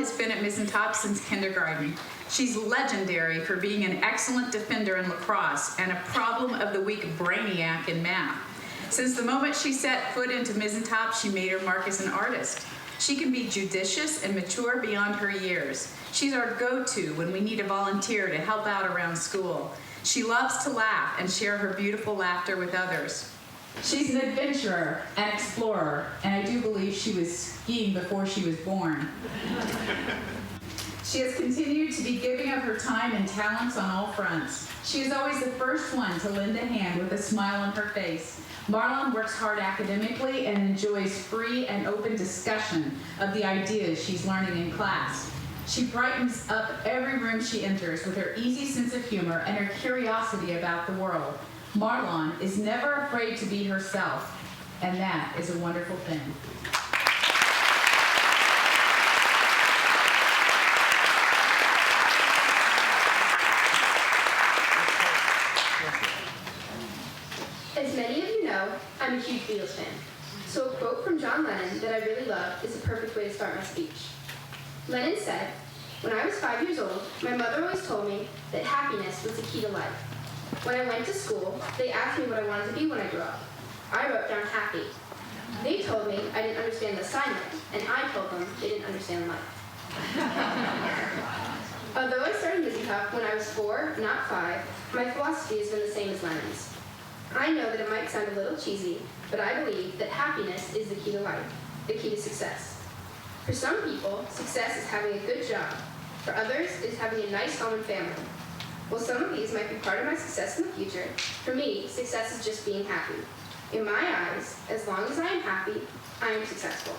has been at Mizzentop since kindergarten. She's legendary for being an excellent defender in lacrosse and a problem of the week brainiac in math. Since the moment she set foot into Mizzentop, she made her mark as an artist. She can be judicious and mature beyond her years. She's our go-to when we need a volunteer to help out around school. She loves to laugh and share her beautiful laughter with others. She's an adventurer and explorer, and I do believe she was skiing before she was born. She has continued to be giving of her time and talents on all fronts. She is always the first one to lend a hand with a smile on her face. Marlon works hard academically and enjoys free and open discussion of the ideas she's learning in class. She brightens up every room she enters with her easy sense of humor and her curiosity about the world. Marlon is never afraid to be herself, and that is a wonderful thing. As many of you know, I'm a huge Beatles fan. So a quote from John Lennon that I really love is a perfect way to start my speech. Lennon said, "When I was 5 years old, my mother always told me that happiness was the key to life. When I went to school, they asked me what I wanted to be when I grew up. I wrote down happy. They told me I didn't understand the assignment, and I told them they didn't understand life." Although I started Mizzentop when I was 4, not 5, my philosophy has been the same as Lennon's. I know that it might sound a little cheesy, but I believe that happiness is the key to life, the key to success. For some people, success is having a good job. For others, it is having a nice home and family. While some of these might be part of my success in the future, for me, success is just being happy. In my eyes, as long as I am happy, I am successful.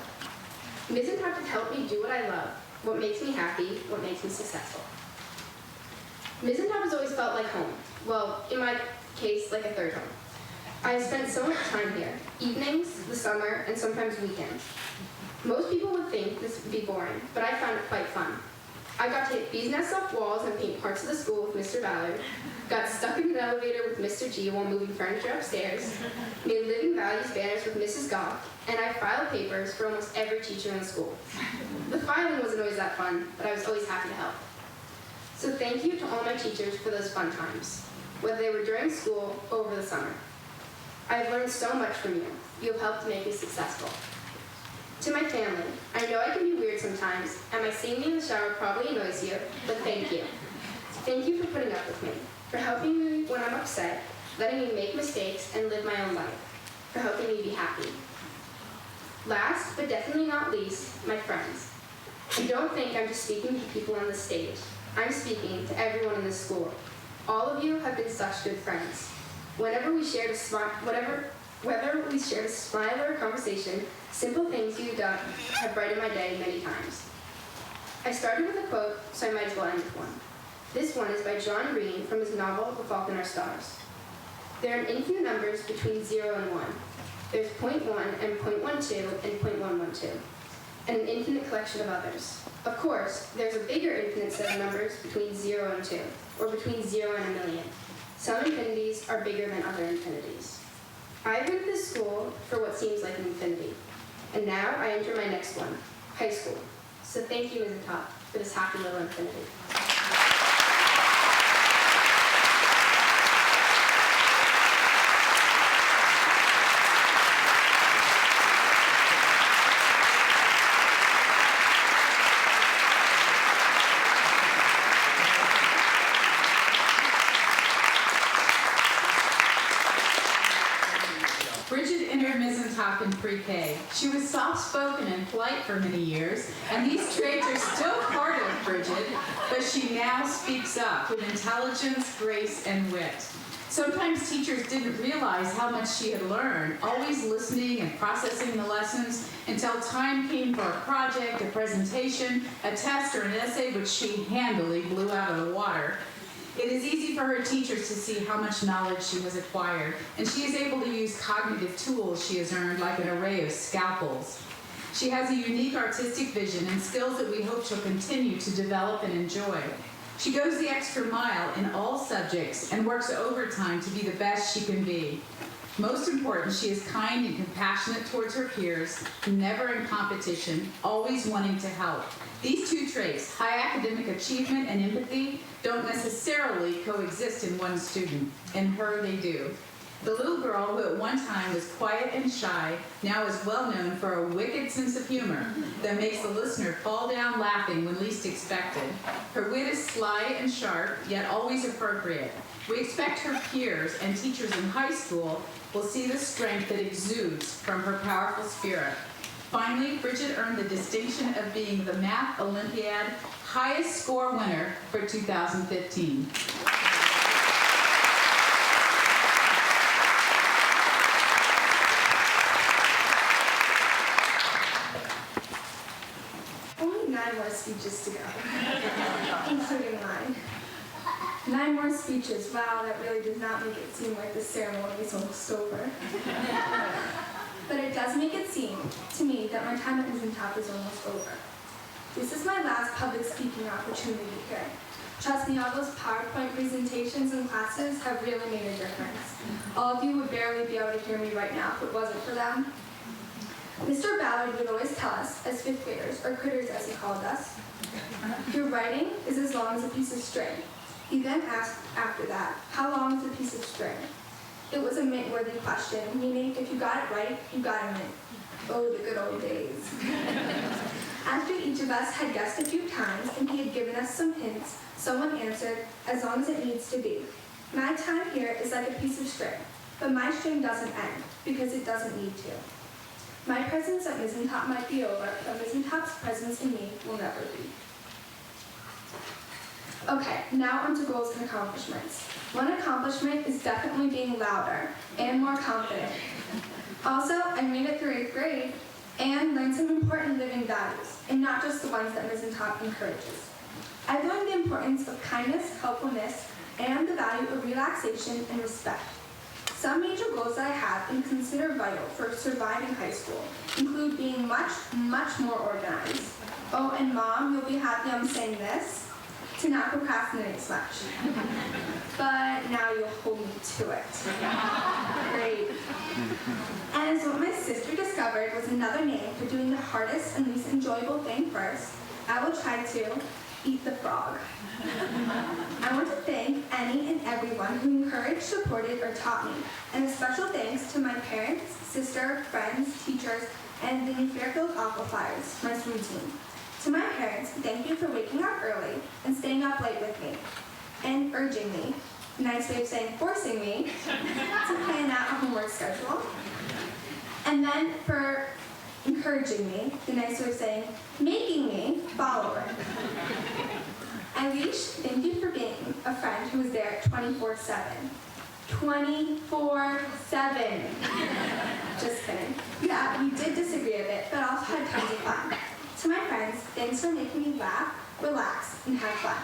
Mizzentop has helped me do what I love, what makes me happy, what makes me successful. Mizzentop has always felt like home. Well, in my case, like a third home. I have spent so much time here, evenings, the summer, and sometimes weekends. Most people would think this would be boring, but I found it quite fun. I got to hit bees' nests off walls and paint parts of the school with Mr. Ballard, got stuck in an elevator with Mr. G while moving furniture upstairs, made Living Values banners with Mrs. Goff, and I filed papers for almost every teacher in the school. The filing wasn't always that fun, but I was always happy to help. So thank you to all my teachers for those fun times, whether they were during school or over the summer. I have learned so much from you. You have helped to make me successful. To my family, I know I can be weird sometimes, and my singing in the shower probably annoys you, but thank you. Thank you for putting up with me, for helping me when I'm upset, letting me make mistakes and live my own life, for helping me be happy. Last, but definitely not least, my friends. And don't think I'm just speaking to people on the stage. I'm speaking to everyone in this school. All of you have been such good friends. Whether we shared a smile or a conversation, simple things you've done have brightened my day many times. I started with a quote, so I might as well end with one. This one is by John Green from his novel, The Fault in Our Stars. There are infinite numbers between 0 and 1. There's 0.1 and 0.12 and 0.112, and an infinite collection of others. Of course, there's a bigger infinite set of numbers between 0 and 2, or between 0 and 1,000,000. Some infinities are bigger than other infinities. I've been at this school for what seems like an infinity, and now I enter my next one, high school. So thank you, Mizzentop, for this happy little infinity. Bridget entered Mizzentop in pre-K. She was soft-spoken and polite for many years, and these traits are still part of Bridget, but she now speaks up with intelligence, grace, and wit. Sometimes teachers didn't realize how much she had learned, always listening and processing the lessons until time came for a project, a presentation, a test, or an essay which she handily blew out of the water. It is easy for her teachers to see how much knowledge she has acquired, and she is able to use cognitive tools she has earned like an array of scalpels. She has a unique artistic vision and skills that we hope she'll continue to develop and enjoy. She goes the extra mile in all subjects and works overtime to be the best she can be. Most important, she is kind and compassionate towards her peers, never in competition, always wanting to help. These two traits, high academic achievement and empathy, don't necessarily coexist in one student. In her, they do. The little girl who at one time was quiet and shy now is well known for a wicked sense of humor that makes the listener fall down laughing when least expected. Her wit is sly and sharp, yet always appropriate. We expect her peers and teachers in high school will see the strength that exudes from her powerful spirit. Finally, Bridget earned the distinction of being the Math Olympiad highest score winner for 2015. Only 9 more speeches to go, including mine. 9 more speeches. Wow, that really does not make it seem like the ceremony is almost over. But it does make it seem to me that my time at Mizzentop is almost over. This is my last public speaking opportunity here. Trust me, all those PowerPoint presentations and classes have really made a difference. All of you would barely be able to hear me right now if it wasn't for them. Mr. Ballard would always tell us, as 5th graders, or critters as he called us, your writing is as long as a piece of string. He then asked after that, how long is a piece of string? It was a mint-worthy question, meaning if you got it right, you got a mint. Oh, the good old days. After each of us had guessed a few times and he had given us some hints, someone answered, as long as it needs to be. My time here is like a piece of string, but my string doesn't end, because it doesn't need to. My presence at Mizzentop might be over, but Mizzentop's presence in me will never be. Okay, now on to goals and accomplishments. One accomplishment is definitely being louder and more confident. Also, I made it through 8th grade and learned some important living values, and not just the ones that Mizzentop encourages. I learned the importance of kindness, helpfulness, and the value of relaxation and respect. Some major goals that I have and consider vital for surviving high school include being much, much more organized. Oh, and Mom, you'll be happy I'm saying this, to not procrastinate as much. But now you'll hold me to it. Great. And as what my sister discovered was another name for doing the hardest and least enjoyable thing first, I will try to eat the frog. I want to thank any and everyone who encouraged, supported, or taught me, and a special thanks to my parents, sister, friends, teachers, and the New Fairfield Aquaflyers, my swim team. To my parents, thank you for waking up early and staying up late with me, and urging me, a nice way of saying forcing me, to plan out a homework schedule. And then for encouraging me, the nice way of saying making me follow it. Alish, thank you for being a friend who was there 24/7. 24/7. Just kidding. Yeah, we did disagree a bit, but also had tons of fun. To my friends, thanks for making me laugh, relax, and have fun.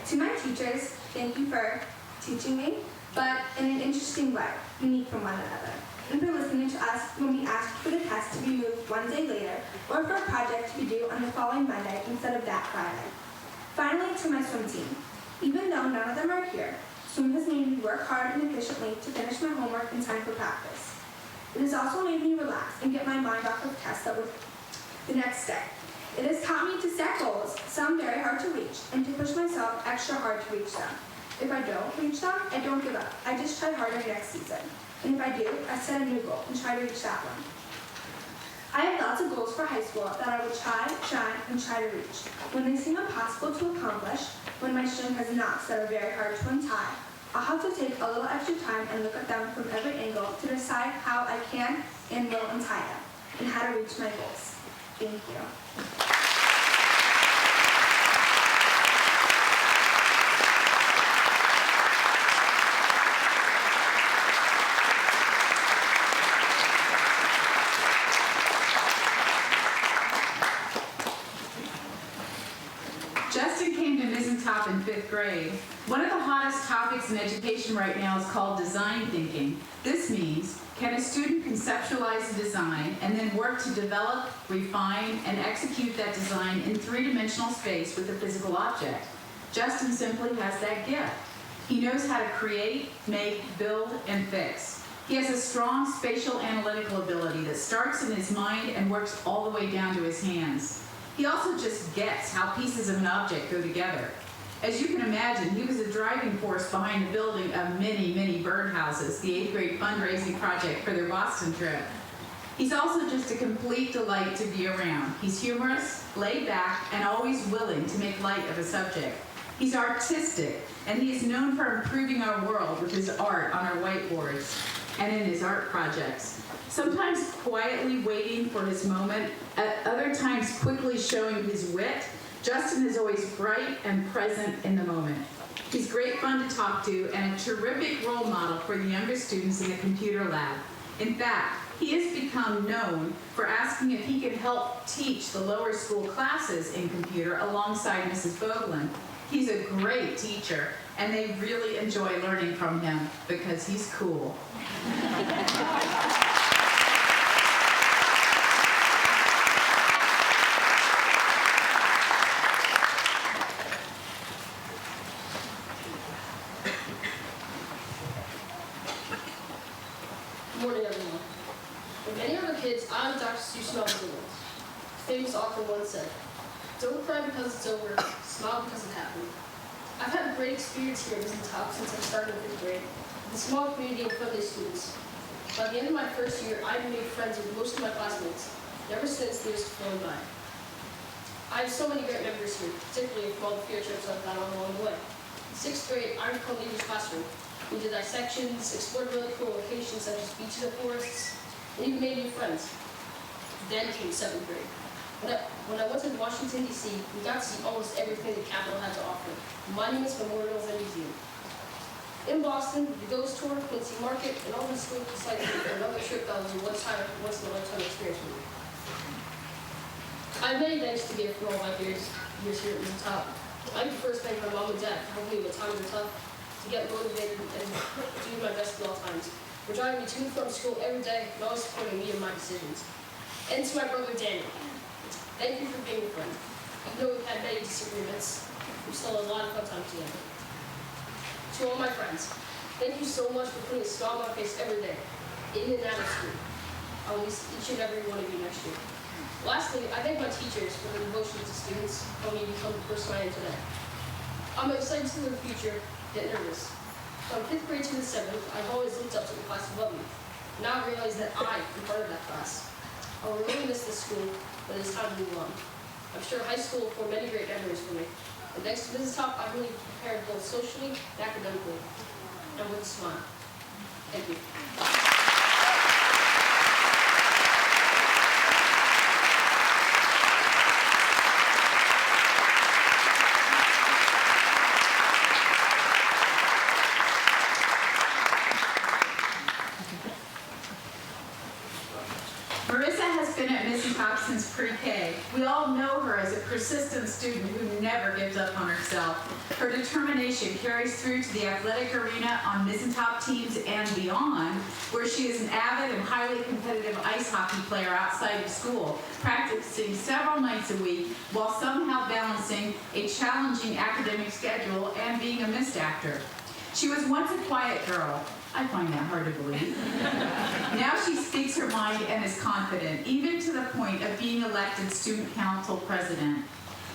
To my teachers, thank you for teaching me, but in an interesting way, unique from one another. And for listening to us when we asked for the test to be moved one day later, or for a project to be due on the following Monday instead of that Friday. Finally, to my swim team. Even though none of them are here, swim has made me work hard and efficiently to finish my homework in time for practice. It has also made me relax and get my mind off of tests that were the next day. It has taught me to set goals, some very hard to reach, and to push myself extra hard to reach them. If I don't reach them, I don't give up. I just try harder next season. And if I do, I set a new goal and try to reach that one. I have lots of goals for high school that I will try, shine, and try to reach. When they seem impossible to accomplish, when my string has knots that are very hard to untie, I'll have to take a little extra time and look at them from every angle to decide how I can and will untie them, and how to reach my goals. Thank you. Justin came to Mizzentop in 5th grade. One of the hottest topics in education right now is called design thinking. This means, can a student conceptualize a design and then work to develop, refine, and execute that design in three-dimensional space with a physical object? Justin simply has that gift. He knows how to create, make, build, and fix. He has a strong spatial analytical ability that starts in his mind and works all the way down to his hands. He also just gets how pieces of an object go together. As you can imagine, he was a driving force behind the building of many, many birdhouses, the 8th grade fundraising project for their Boston trip. He's also just a complete delight to be around. He's humorous, laid back, and always willing to make light of a subject. He's artistic, and he is known for improving our world with his art on our whiteboards and in his art projects. Sometimes quietly waiting for his moment, at other times quickly showing his wit, Justin is always bright and present in the moment. He's great fun to talk to and a terrific role model for the younger students in the computer lab. In fact, he has become known for asking if he could help teach the lower school classes in computer alongside Mrs. Boglin. He's a great teacher, and they really enjoy learning from him because he's cool. Good morning, everyone. Like many other kids, I'm Dr. Seuss Melvin. Famous author once said, "Don't cry because it's over, smile because it happened." I've had a great experience here at Mizzentop since I started in 5th grade, with a small community of friendly students. By the end of my first year, I had made friends with most of my classmates, and ever since they just flown by. I have so many great memories here, particularly from all the field trips I've gone on along the way. In 6th grade, I recall Neighbor's classroom. We did dissections, explored really cool locations such as beaches and forests, and even made new friends. Then came 7th grade. When I went to Washington, D.C., we got to see almost everything the capital had to offer: monuments, memorials, and museums. In Boston, the Ghost Tour, Quincy Market, and all the historical sites for another trip that was a once-in-a-lifetime experience for me. I have many thanks to give for all my years here at Mizzentop. I'd like to first thank my mom and dad for helping me when times were tough, to get motivated and do my best at all times, for driving me to and from school every day and always supporting me in my decisions. And to my brother Daniel, thank you for being a friend. I know we've had many disagreements, we've still had a lot of fun time together. To all my friends, thank you so much for putting a smile on my face every day, in and out of school. I'll miss each and every one of you next year. Lastly, I thank my teachers for their devotion to students, helping me become the person I am today. I'm excited to the future, yet nervous. From 5th grade to the 7th, I've always looked up to the class above me. Now I realize that I am part of that class. I'll really miss this school, but it's time to move on. I'm sure high school will form many great memories for me. And thanks to Mizzentop, I've really prepared both socially and academically, and with a smile. Thank you. Marissa has been at Mizzentop since pre-K. We all know her as a persistent student who never gives up on herself. Her determination carries through to the athletic arena on Mizzentop teams and beyond, where she is an avid and highly competitive ice hockey player outside of school, practicing several nights a week while somehow balancing a challenging academic schedule and being a missed actor. She was once a quiet girl. I find that hard to believe. Now she speaks her mind and is confident, even to the point of being elected student council president.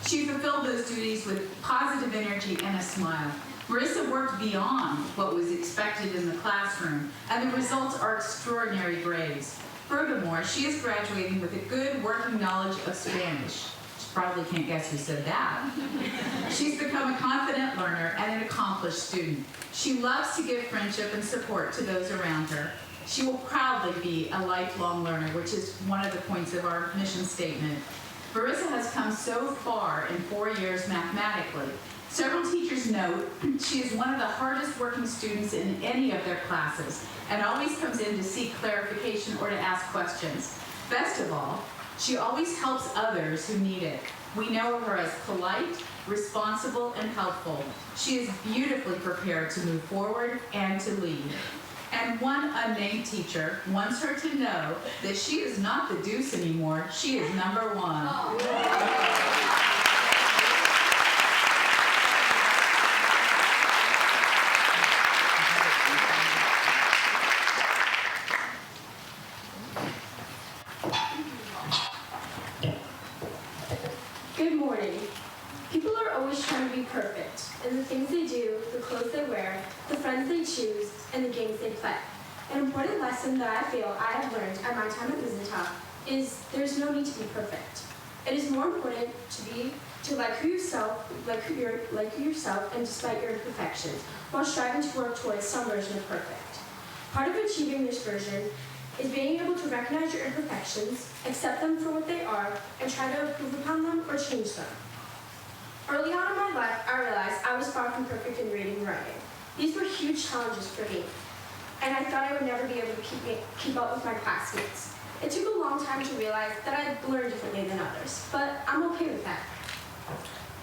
She fulfilled those duties with positive energy and a smile. Marissa worked beyond what was expected in the classroom, and the results are extraordinary grades. Furthermore, she is graduating with a good working knowledge of Spanish. She probably can't guess who said that. She's become a confident learner and an accomplished student. She loves to give friendship and support to those around her. She will proudly be a lifelong learner, which is one of the points of our mission statement. Marissa has come so far in 4 years mathematically. Several teachers note she is one of the hardest working students in any of their classes and always comes in to seek clarification or to ask questions. Best of all, she always helps others who need it. We know her as polite, responsible, and helpful. She is beautifully prepared to move forward and to lead. And one unnamed teacher wants her to know that she is not the deuce anymore. She is number one. things they do, the clothes they wear, the friends they choose, and the games they play. An important lesson that I feel I have learned at my time at Mizzentop is there's no need to be perfect. It is more important to like yourself and despite your imperfections, while striving to work towards some version of perfect. Part of achieving this version is being able to recognize your imperfections, accept them for what they are, and try to improve upon them or change them. Early on in my life, I realized I was far from perfect in reading and writing. These were huge challenges for me, and I thought I would never be able to keep up with my classmates. It took a long time to realize that I learned differently than others, but I'm okay with that.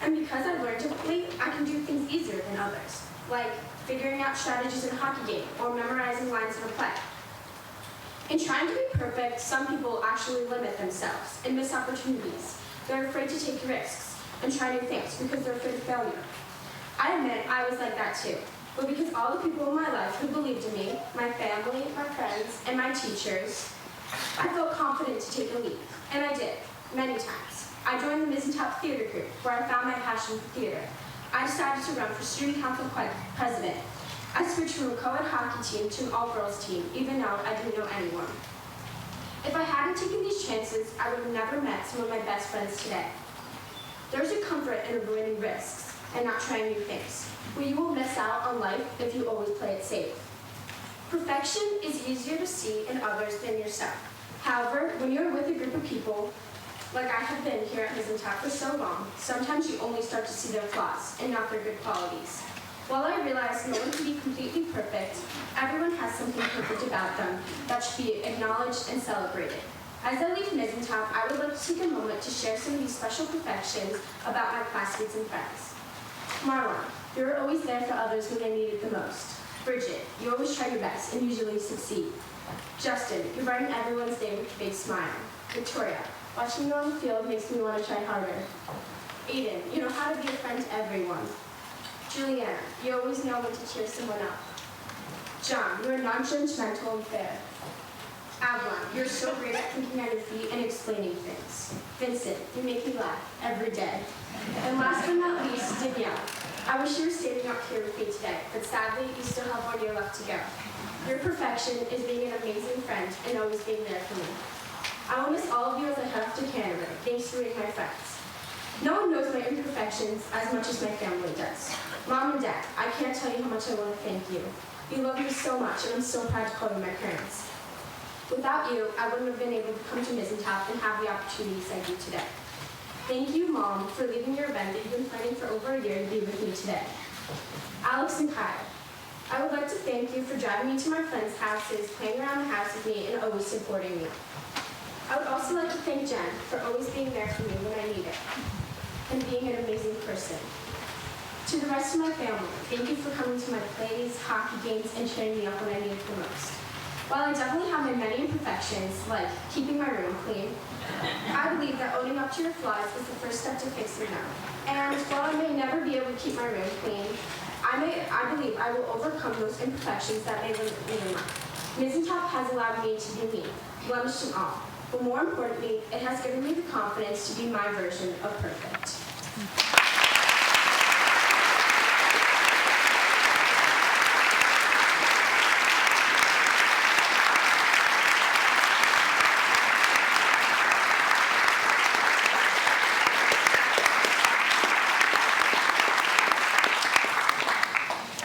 And because I learned differently, I can do things easier than others, like figuring out strategies in a hockey game or memorizing lines in a play. In trying to be perfect, some people actually limit themselves and miss opportunities. They're afraid to take risks and try new things because they're afraid of failure. I admit I was like that too, but because all the people in my life who believed in me, my family, my friends, and my teachers, I felt confident to take a leap, and I did, many times. I joined the Mizzentop Theater Group, where I found my passion for theater. I decided to run for student council president. I switched from a co-ed hockey team to an all-girls team, even though I didn't know anyone. If I hadn't taken these chances, I would have never met some of my best friends today. There's a comfort in avoiding risks and not trying new things, where you will miss out on life if you always play it safe. Perfection is easier to see in others than yourself. However, when you're with a group of people, like I have been here at Mizzentop for so long, sometimes you only start to see their flaws and not their good qualities. While I realize no one can be completely perfect, everyone has something perfect about them that should be acknowledged and celebrated. As I leave Mizzentop, I would like to take a moment to share some of these special perfections about my classmates and friends. Marlon, you were always there for others when they needed the most. Bridget, you always try your best and usually succeed. Justin, you brighten everyone's day with a big smile. Victoria, watching you on the field makes me want to try harder. Aiden, you know how to be a friend to everyone. Juliana, you always know when to cheer someone up. John, you are non-judgmental and fair. Avalon, you're so great at thinking on your feet and explaining things. Vincent, you make me laugh every day. And last but not least, Danielle. I wish you were standing up here with me today, but sadly, you still have 1 year left to go. Your perfection is being an amazing friend and always being there for me. I will miss all of you as I head off to Canada. Thanks for being my friends. No one knows my imperfections as much as my family does. Mom and Dad, I can't tell you how much I want to thank you. You love me so much, and I'm so proud to call you my parents. Without you, I wouldn't have been able to come to Mizzentop and have the opportunities I do today. Thank you, Mom, for leading your event that you've been planning for over a year to be with me today. Alex and Kyle, I would like to thank you for driving me to my friends' houses, playing around the house with me, and always supporting me. I would also like to thank Jen for always being there for me when I need it, and being an amazing person. To the rest of my family, thank you for coming to my plays, hockey games, and cheering me up when I need it the most. While I definitely have my many imperfections, like keeping my room clean, I believe that owning up to your flaws is the first step to fixing them. And while I may never be able to keep my room clean, I believe I will overcome those imperfections that may limit me in life. Mizzentop has allowed me to be me, blemished and all. But more importantly, it has given me the confidence to be my version of perfect.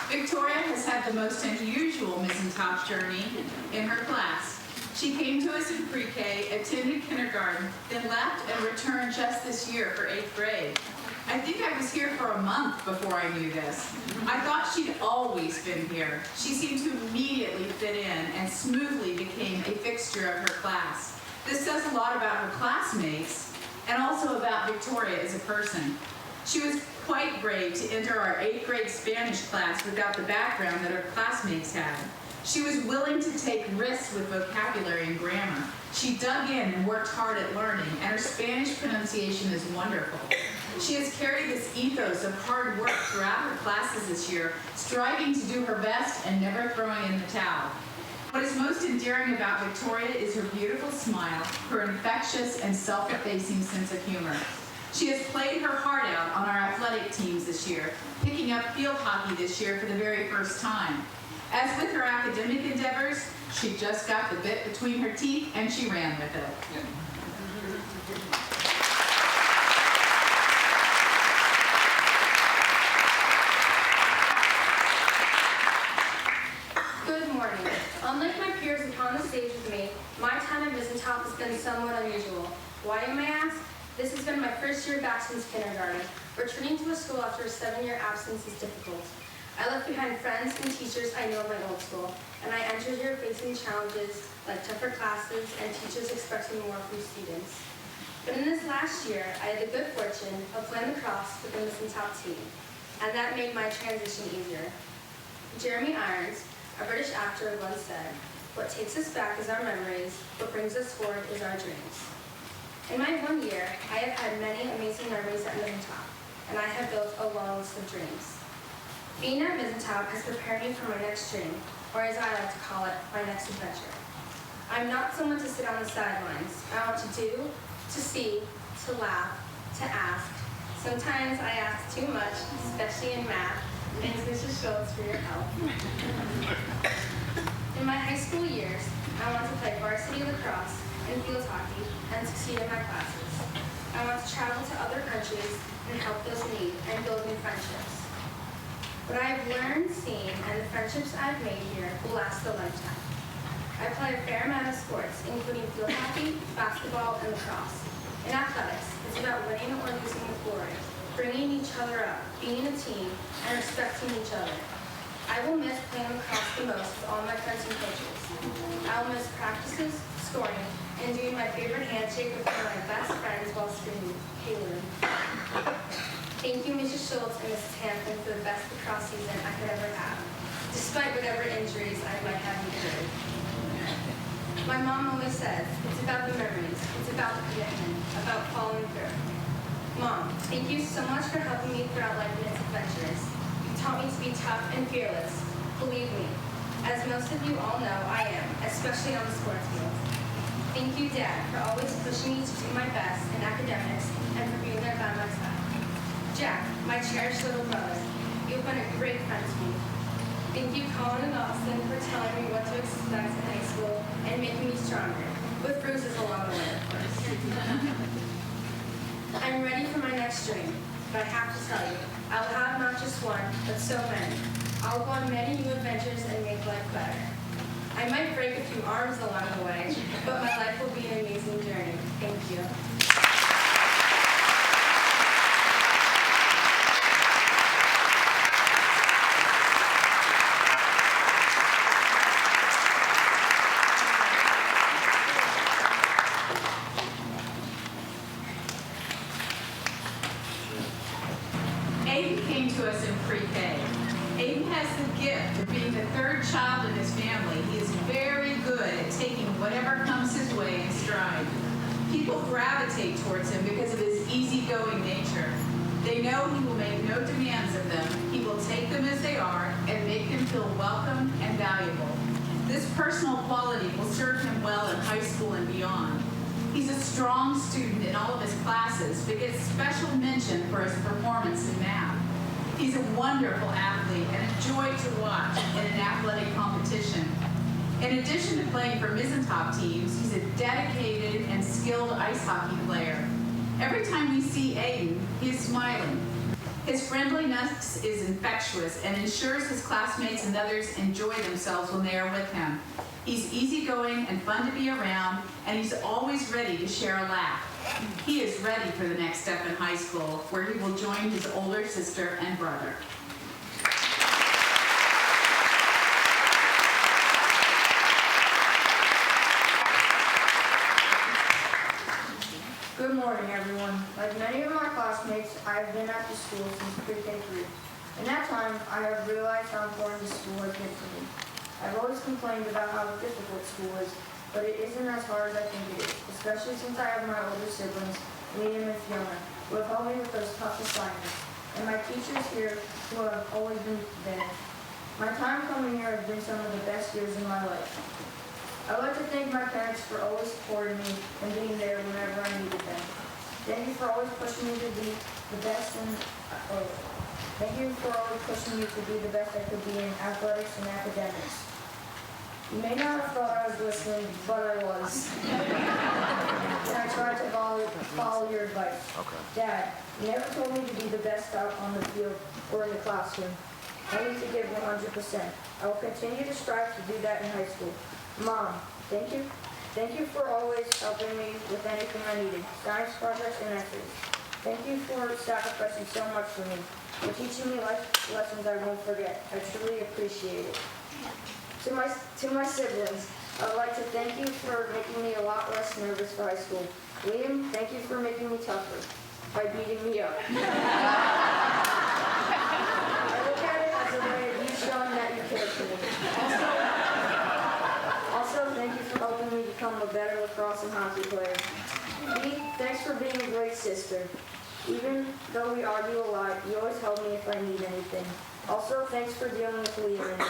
Victoria has had the most unusual Mizzentop journey in her class. She came to us in pre-K, attended kindergarten, then left and returned just this year for 8th grade. I think I was here for a month before I knew this. I thought she'd always been here. She seemed to immediately fit in and smoothly became a fixture of her class. This says a lot about her classmates and also about Victoria as a person. She was quite brave to enter our 8th grade Spanish class without the background that her classmates had. She was willing to take risks with vocabulary and grammar. She dug in and worked hard at learning, and her Spanish pronunciation is wonderful. She has carried this ethos of hard work throughout her classes this year, striving to do her best and never throwing in the towel. What is most endearing about Victoria is her beautiful smile, her infectious and self-effacing sense of humor. She has played her heart out on our athletic teams this year, picking up field hockey this year for the very first time. As with her academic endeavors, she just got the bit between her teeth and she ran with it. Good morning. Unlike my peers upon the stage with me, my time at Mizzentop has been somewhat unusual. Why, you may ask? This has been my first year back since kindergarten. Returning to a school after a 7-year absence is difficult. I left behind friends and teachers I know in my old school, and I entered here facing challenges like tougher classes and teachers expecting more from students. But in this last year, I had the good fortune of playing lacrosse with the Mizzentop team, and that made my transition easier. Jeremy Irons, a British actor, once said, "What takes us back is our memories, what brings us forward is our dreams." In my 1 year, I have had many amazing memories at Mizzentop, and I have built a long list of dreams. Being at Mizzentop has prepared me for my next dream, or as I like to call it, my next adventure. I'm not someone to sit on the sidelines. I want to do, to see, to laugh, to ask. Sometimes I ask too much, especially in math. Thanks, Mrs. Schultz, for your help. In my high school years, I want to play varsity lacrosse and field hockey and succeed in my classes. I want to travel to other countries and help those in need and build new friendships. What I've learned, seen, and the friendships I've made here will last a lifetime. I play a fair amount of sports, including field hockey, basketball, and lacrosse. In athletics, it's about winning or losing with glory, bringing each other up, being a team, and respecting each other. I will miss playing lacrosse the most with all my friends and coaches. I will miss practices, scoring, and doing my favorite handshake with one of my best friends while screaming, "Caleb." Thank you, Mrs. Schultz and Mrs. Hampton, for the best lacrosse season I could ever have, despite whatever injuries I might have incurred. My mom always says, it's about the memories, it's about the commitment, about following through. Mom, thank you so much for helping me throughout life and its adventures. You taught me to be tough and fearless. Believe me, as most of you all know, I am, especially on the sports field. Thank you, Dad, for always pushing me to do my best in academics and for being there by my side. Jack, my cherished little brother, you've been a great friend to me. Thank you, Colin and Austin, for telling me what to expect in high school and making me stronger, with bruises along the way, of course. I'm ready for my next dream, but I have to tell you, I will have not just one, but so many. I'll go on many new adventures and make life better. I might break a few arms along the way, but my life will be an amazing journey. Thank you. Aiden came to us in pre-K. Aiden has the gift of being the third child in his family. He is very good at taking whatever comes his way in stride. People gravitate towards him because of his easygoing nature. They know he will make no demands of them. He will take them as they are and make them feel welcome and valuable. This personal quality will serve him well in high school and beyond. He's a strong student in all of his classes, but gets special mention for his performance in math. He's a wonderful athlete and a joy to watch in an athletic competition. In addition to playing for Mizzentop teams, he's a dedicated and skilled ice hockey player. Every time we see Aiden, he is smiling. His friendliness is infectious and ensures his classmates and others enjoy themselves when they are with him. He's easygoing and fun to be around, and he's always ready to share a laugh. He is ready for the next step in high school, where he will join his older sister and brother. Good morning, everyone. Like many of my classmates, I have been at the school since pre-K 3. In that time, I have realized how important the school has been for me. I've always complained about how difficult school is, but it isn't as hard as I think it is, especially since I have my older siblings, Liam and Fiona, who have helped me with those tough assignments, and my teachers here who have always been there. My time coming here has been some of the best years in my life. I'd like to thank my parents for always supporting me and being there whenever I needed them. Thank you for always pushing me to be the best Thank you for always pushing me to be the best I could be in athletics and academics. You may not have thought I was listening, but I was. And I tried to follow your advice. Okay. Dad, you never told me to be the best out on the field or in the classroom. I need to give 100%. I will continue to strive to do that in high school. Mom, thank you. Thank you for always helping me with anything I needed, science projects and essays. Thank you for sacrificing so much for me, for teaching me life lessons I won't forget. I truly appreciate it. To my siblings, I would like to thank you for making me a lot less nervous for high school. Liam, thank you for making me tougher by beating me up. I look at it as a way of you showing that you care for me. Also, thank you for helping me become a better lacrosse and hockey player. Dee, thanks for being a great sister. Even though we argue a lot, you always help me if I need anything. Also, thanks for dealing with Liam and me.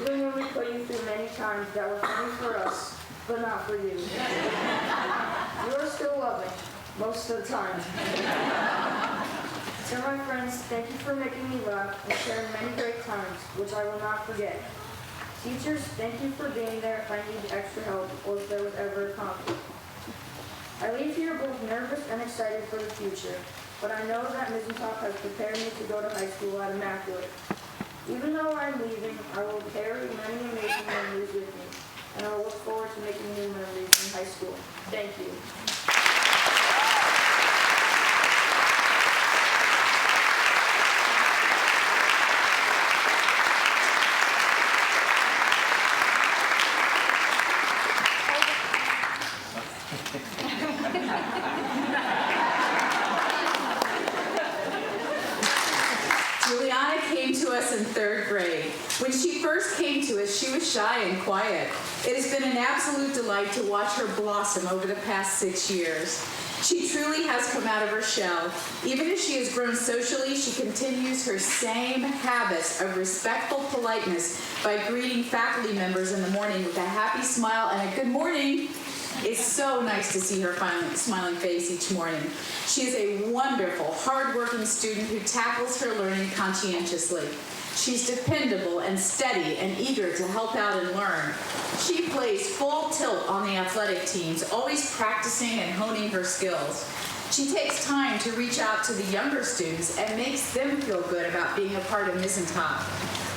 Even when we put you through many times that were funny for us, but not for you. You are still loving, most of the time. To my friends, thank you for making me laugh and sharing many great times, which I will not forget. Teachers, thank you for being there if I need extra help or if there was ever a conflict. I leave here both nervous and excited for the future, but I know that Mizzentop has prepared me to go to high school at Immaculate. Even though I'm leaving, I will carry many amazing memories with me, and I will look forward to making new memories in high school. Thank you. Juliana came to us in 3rd grade. When she first came to us, she was shy and quiet. It has been an absolute delight to watch her blossom over the past 6 years. She truly has come out of her shell. Even as she has grown socially, she continues her same habits of respectful politeness by greeting faculty members in the morning with a happy smile and a good morning. It's so nice to see her smiling face each morning. She is a wonderful, hardworking student who tackles her learning conscientiously. She's dependable and steady and eager to help out and learn. She plays full tilt on the athletic teams, always practicing and honing her skills. She takes time to reach out to the younger students and makes them feel good about being a part of Mizzentop.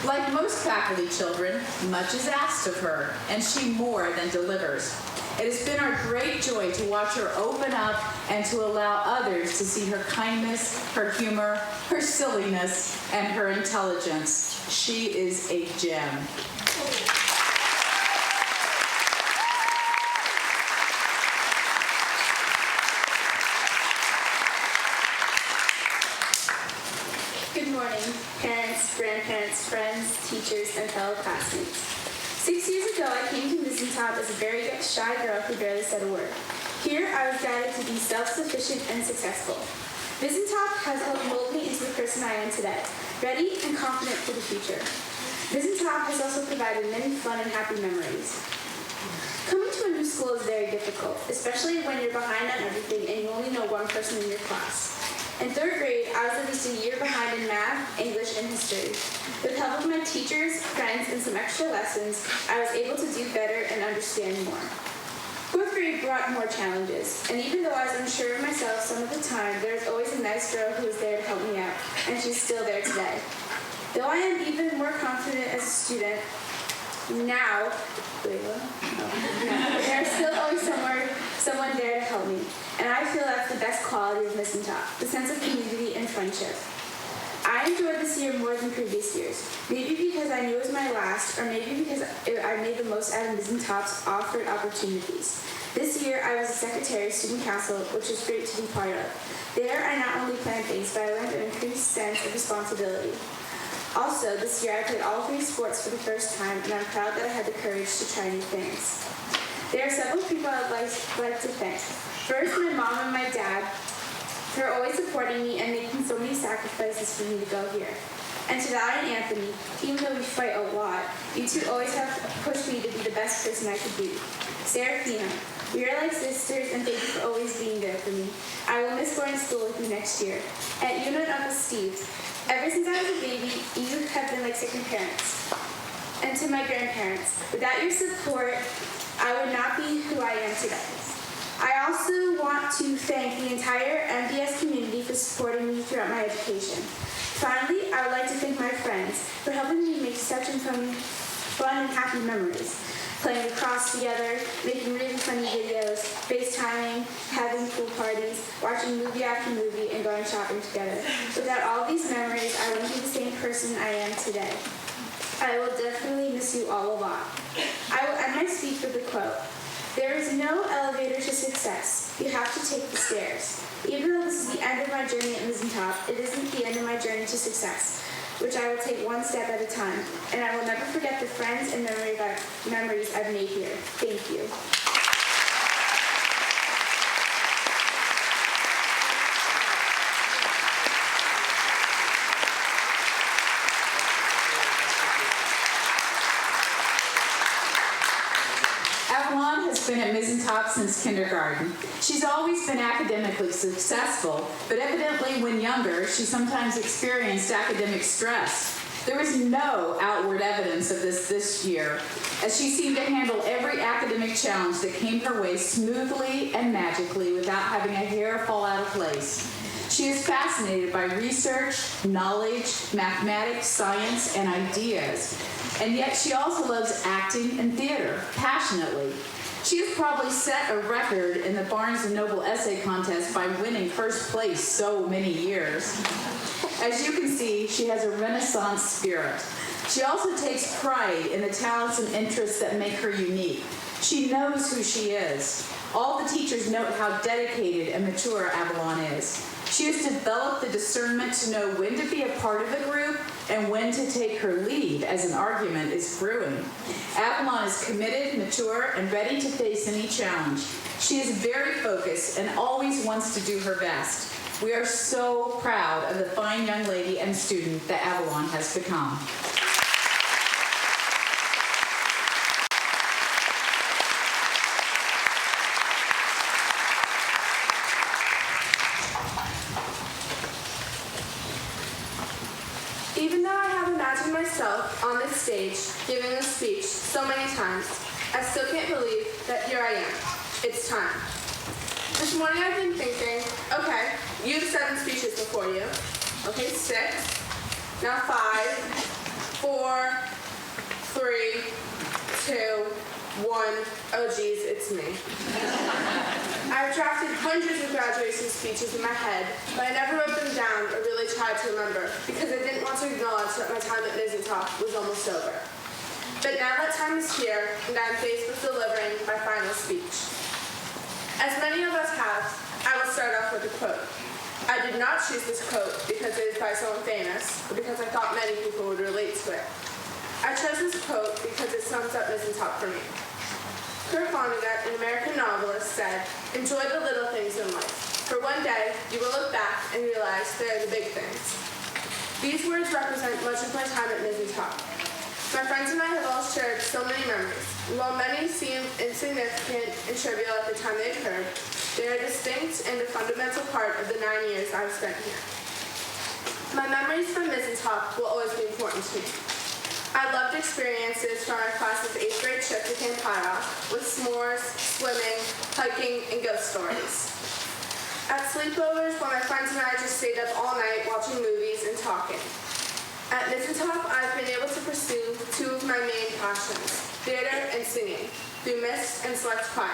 Like most faculty children, much is asked of her, and she more than delivers. It has been our great joy to watch her open up and to allow others to see her kindness, her humor, her silliness, and her intelligence. She is a gem. Good morning, parents, grandparents, friends, teachers, and fellow classmates. 6 years ago, I came to Mizzentop as a very shy girl who barely said a word. Here, I was guided to be self-sufficient and successful. Mizzentop has helped mold me into the person I am today, ready and confident for the future. Mizzentop has also provided many fun and happy memories. Coming to a new school is very difficult, especially when you're behind on everything and you only know one person in your class. In 3rd grade, I was at least a year behind in math, English, and history. With the help of my teachers, friends, and some extra lessons, I was able to do better and understand more. 4th grade brought more challenges, and even though I was unsure of myself some of the time, there was always a nice girl who was there to help me out, and she's still there today. Though I am even more confident as a student now, there's still always someone there to help me, and I feel that's the best quality of Mizzentop, the sense of community and friendship. I enjoyed this year more than previous years, maybe because I knew it was my last, or maybe because I made the most out of Mizzentop's offered opportunities. This year, I was a secretary of student council, which was great to be part of. There, I not only planned things, but I learned an increased sense of responsibility. Also, this year I played all 3 sports for the first time, and I'm proud that I had the courage to try new things. There are several people I'd like to thank. First, my mom and my dad for always supporting me and making so many sacrifices for me to go here. And to Val and Anthony, even though we fight a lot, you two always have pushed me to be the best person I could be. Serafina, we are like sisters, and thank you for always being there for me. I will miss going to school with you next year. And you and Uncle Steve, ever since I was a baby, you have been like second parents. And to my grandparents, without your support, I would not be who I am today. I also want to thank the entire MDS community for supporting me throughout my education. Finally, I would like to thank my friends for helping me make such fun and happy memories. Playing lacrosse together, making really funny videos, FaceTiming, having pool parties, watching movie after movie, and going shopping together. Without all these memories, I wouldn't be the same person I am today. I will definitely miss you all a lot. I will end my speech with a quote. There is no elevator to success. You have to take the stairs. Even though this is the end of my journey at Mizzentop, it isn't the end of my journey to success, which I will take one step at a time. And I will never forget the friends and memories I've made here. Thank you. Avalon has been at Mizzentop since kindergarten. She's always been academically successful, but evidently when younger, she sometimes experienced academic stress. There was no outward evidence of this year, as she seemed to handle every academic challenge that came her way smoothly and magically without having a hair fall out of place. She is fascinated by research, knowledge, mathematics, science, and ideas. And yet she also loves acting and theater, passionately. She has probably set a record in the Barnes & Noble essay contest by winning first place so many years. As you can see, she has a Renaissance spirit. She also takes pride in the talents and interests that make her unique. She knows who she is. All the teachers note how dedicated and mature Avalon is. She has developed the discernment to know when to be a part of a group and when to take her lead as an argument is brewing. Avalon is committed, mature, and ready to face any challenge. She is very focused and always wants to do her best. We are so proud of the fine young lady and student that Avalon has become. Even though I have imagined myself on this stage giving a speech so many times, I still can't believe that here I am. It's time. This morning I've been thinking, okay, you have 7 speeches before you. Okay, 6. Now 5, 4, 3, 2, 1. Oh geez, it's me. I've drafted hundreds of graduation speeches in my head, but I never wrote them down or really tried to remember because I didn't want to acknowledge that my time at Mizzentop was almost over. But now that time is here, and I'm faced with delivering my final speech. As many of us have, I will start off with a quote. I did not choose this quote because it is by someone famous, or because I thought many people would relate to it. I chose this quote because it sums up Mizzentop for me. Kurt Vonnegut, an American novelist, said, "Enjoy the little things in life, for one day you will look back and realize they are the big things." These words represent much of my time at Mizzentop. My friends and I have all shared so many memories, and while many seem insignificant and trivial at the time they occurred, they are distinct and a fundamental part of the 9 years I've spent here. My memories from Mizzentop will always be important to me. I loved experiences from our class's 8th grade trip to Camp High with s'mores, swimming, hiking, and ghost stories. At sleepovers, when my friends and I just stayed up all night watching movies and talking. At Mizzentop, I've been able to pursue 2 of my main passions, theater and singing, through Miss and Select Choir.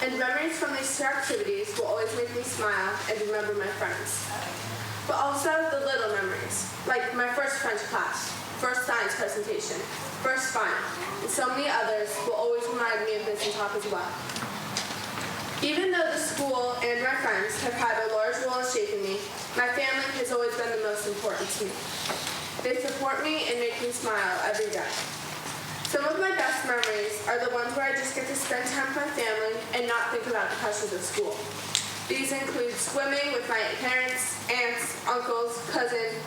And memories from these 2 activities will always make me smile and remember my friends. But also the little memories, like my first French class, first science presentation, first final, and so many others will always remind me of Mizzentop as well. Even though the school and my friends have had a large role in shaping me, my family has always been the most important to me. They support me and make me smile every day. Some of my best memories are the ones where I just get to spend time with my family and not think about the pressures of school. These include swimming with my parents, aunts, uncles, cousins,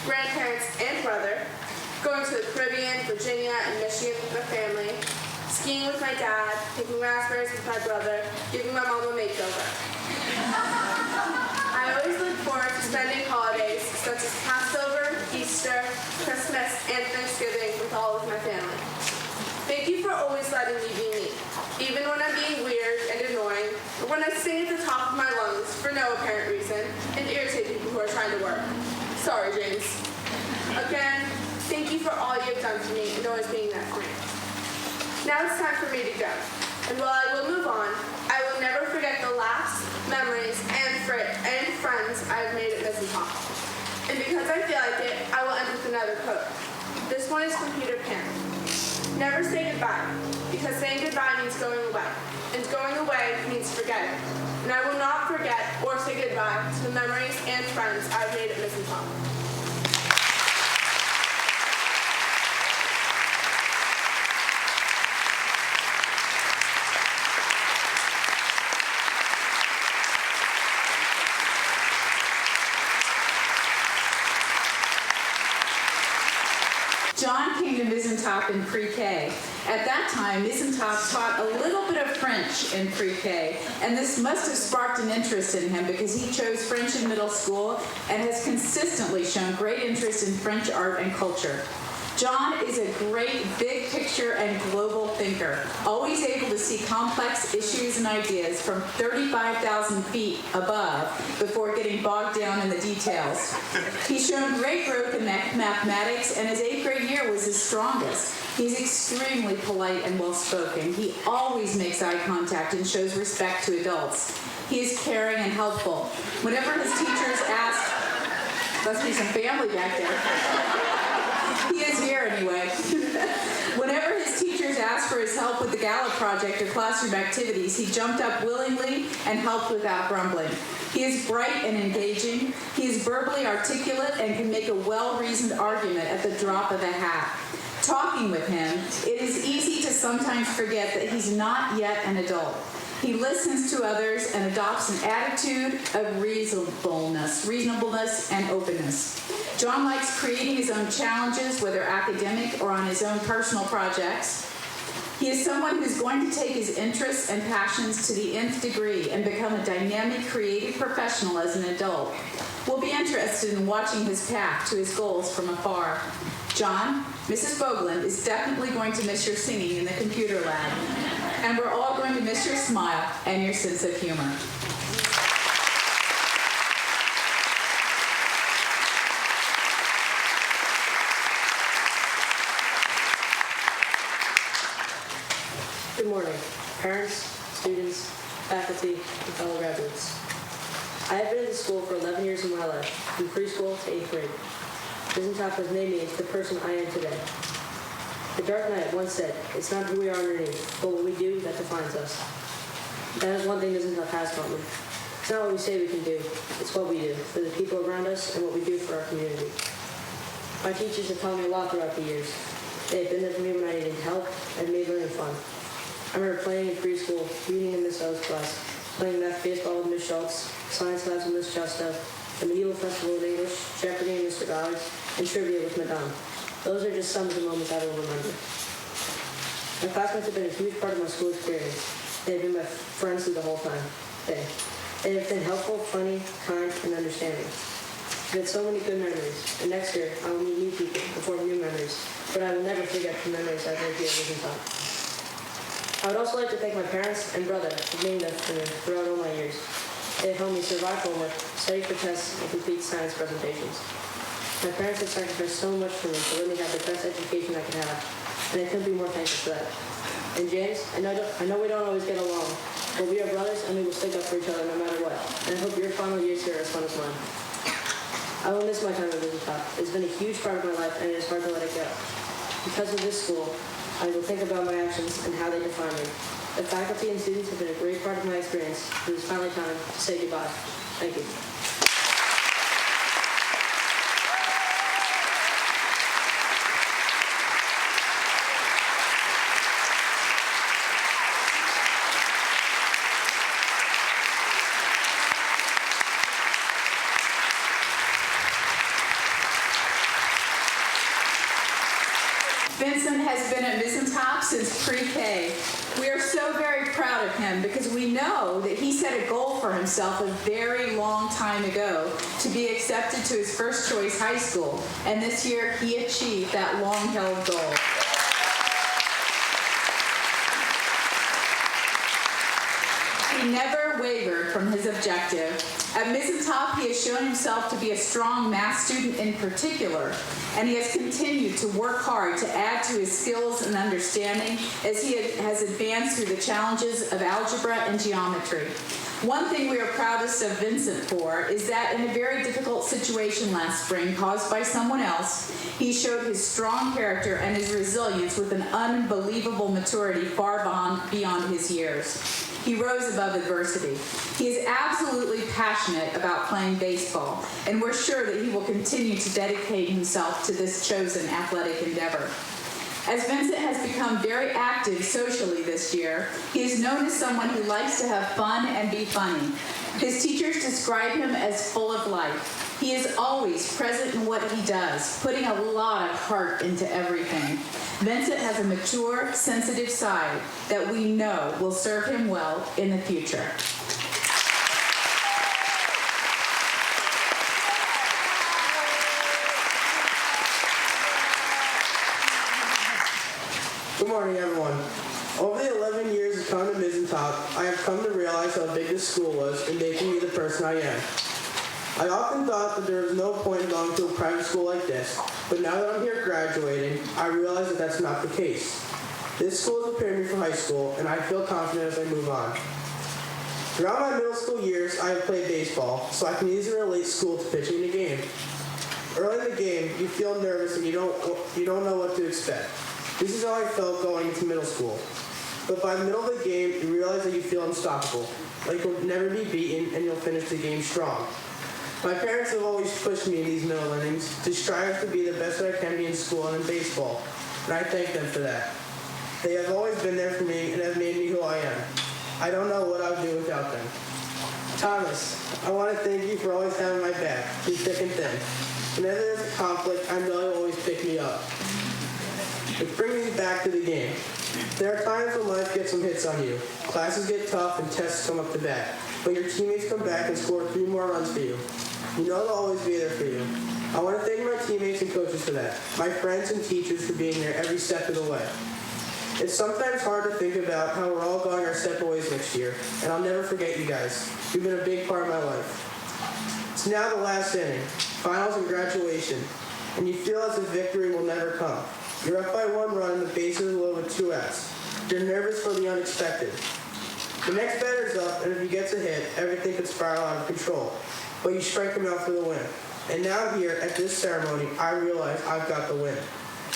grandparents, and brother, going to the Caribbean, Virginia, and Michigan with my family, skiing with my dad, picking raspberries with my brother, giving my mom a makeover. I always look forward to spending holidays such as Passover, Easter, Christmas, and Thanksgiving with all of my family. Thank you for always letting me be me, even when I'm being weird and annoying, or when I sing at the top of my lungs for no apparent reason and irritate people who are trying to work. Sorry, James. Again, thank you for all you have done for me and always being there for me. Now it's time for me to go. And while I will move on, I will never forget the laughs, memories, and friends I have made at Mizzentop. And because I feel like it, I will end with another quote. This one is from Peter Pan. Never say goodbye, because saying goodbye means going away, and going away means forgetting. And I will not forget or say goodbye to the memories and friends I've made at Mizzentop. John came to Mizzentop in pre-K. At that time, Mizzentop taught a little bit of French in pre-K, and this must have sparked an interest in him because he chose French in middle school and has consistently shown great interest in French art and culture. John is a great big picture and global thinker, always able to see complex issues and ideas from 35,000 feet above before getting bogged down in the details. He's shown great growth in mathematics, and his 8th grade year was his strongest. He's extremely polite and well-spoken. He always makes eye contact and shows respect to adults. He is caring and helpful. Whenever his teachers ask, must be some family back there. He is here anyway. Whenever his teachers asked for his help with the Gala project or classroom activities, he jumped up willingly and helped without grumbling. He is bright and engaging. He is verbally articulate and can make a well-reasoned argument at the drop of a hat. Talking with him, it is easy to sometimes forget that he's not yet an adult. He listens to others and adopts an attitude of reasonableness and openness. John likes creating his own challenges, whether academic or on his own personal projects. He is someone who's going to take his interests and passions to the nth degree and become a dynamic, creative professional as an adult. We'll be interested in watching his path to his goals from afar. John, Mrs. Boglin is definitely going to miss your singing in the computer lab. And we're all going to miss your smile and your sense of humor. Good morning, parents, students, faculty, and fellow graduates. I have been in the school for 11 years of my life, from preschool to 8th grade. Mizzentop has made me into the person I am today. The Dark Knight once said, "It's not who we are underneath, but what we do that defines us." That is one thing Mizzentop has taught me. It's not what we say we can do, it's what we do for the people around us and what we do for our community. My teachers have taught me a lot throughout the years. They have been there for me when I needed help and made learning fun. I remember playing in preschool, reading in Miss O's class, playing math baseball with Miss Schultz, science labs with Miss Justo, the medieval festival of English, Jeopardy and Mr. Goddard, and trivia with Madame. Those are just some of the moments I will remember. My classmates have been a huge part of my school experience. They have been my friends through the whole time. They have been helpful, funny, kind, and understanding. I've had so many good memories, and next year I will meet new people and form new memories, but I will never forget the memories I've made here at Mizzentop. I would also like to thank my parents and brother for being there for me throughout all my years. They have helped me survive homework, study for tests, and complete science presentations. My parents have sacrificed so much for me to let me have the best education I could have, and I couldn't be more thankful for that. And James, I know we don't always get along, but we are brothers and we will stick up for each other no matter what, and I hope your final years here are as fun as mine. I will miss my time at Mizzentop. It's been a huge part of my life, and it is hard to let it go. Because of this school, I will think about my actions and how they define me. The faculty and students have been a great part of my experience. It is finally time to say goodbye. Thank you. Vincent has been at Mizzentop since pre-K. We are so very proud of him because we know that he set a goal for himself a very long time ago to be accepted to his first choice high school. And this year he achieved that long-held goal. He never wavered from his objective. At Mizzentop, he has shown himself to be a strong math student in particular, and he has continued to work hard to add to his skills and understanding as he has advanced through the challenges of algebra and geometry. One thing we are proudest of Vincent for is that in a very difficult situation last spring caused by someone else, he showed his strong character and his resilience with an unbelievable maturity far beyond his years. He rose above adversity. He is absolutely passionate about playing baseball, and we're sure that he will continue to dedicate himself to this chosen athletic endeavor. As Vincent has become very active socially this year, he is known as someone who likes to have fun and be funny. His teachers describe him as full of life. He is always present in what he does, putting a lot of heart into everything. Vincent has a mature, sensitive side that we know will serve him well in the future. Good morning, everyone. Over the 11 years of coming to Mizzentop, I have come to realize how big this school was in making me the person I am. I often thought that there was no point in going to a private school like this, but now that I'm here graduating, I realize that that's not the case. This school has prepared me for high school, and I feel confident as I move on. Throughout my middle school years, I have played baseball, so I can easily relate school to pitching in a game. Early in the game, you feel nervous and you don't know what to expect. This is how I felt going into middle school. But by the middle of the game, you realize that you feel unstoppable, like you'll never be beaten and you'll finish the game strong. My parents have always pushed me in these middle innings to strive to be the best that I can be in school and in baseball, and I thank them for that. They have always been there for me and have made me who I am. I don't know what I would do without them. Thomas, I want to thank you for always having my back, through thick and thin. Whenever there's a conflict, I know you'll always pick me up. Which brings me back to the game. There are times when life gets some hits on you. Classes get tough and tests come up to bat, but your teammates come back and score 3 more runs for you. You know they'll always be there for you. I want to thank my teammates and coaches for that, my friends and teachers for being there every step of the way. It's sometimes hard to think about how we're all going our separate ways next year, and I'll never forget you guys. You've been a big part of my life. It's now the last inning, finals and graduation, and you feel as if victory will never come. You're up by 1 run and the bases are loaded with 2 outs. You're nervous for the unexpected. The next batter's up, and if he gets a hit, everything could spiral out of control. But you strike him out for the win. And now here, at this ceremony, I realize I've got the win.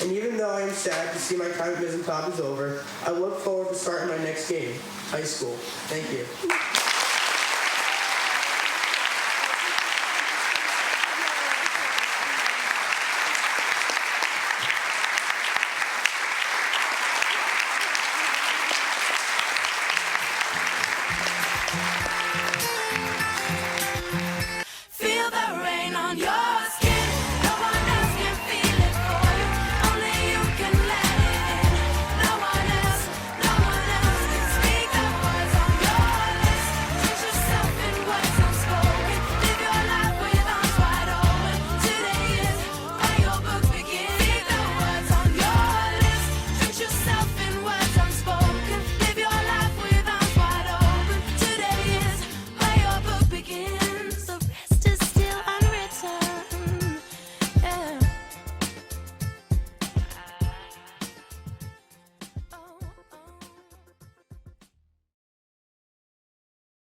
And even though I am sad to see my time at Mizzentop is over, I look forward to starting my next game, high school. Thank you.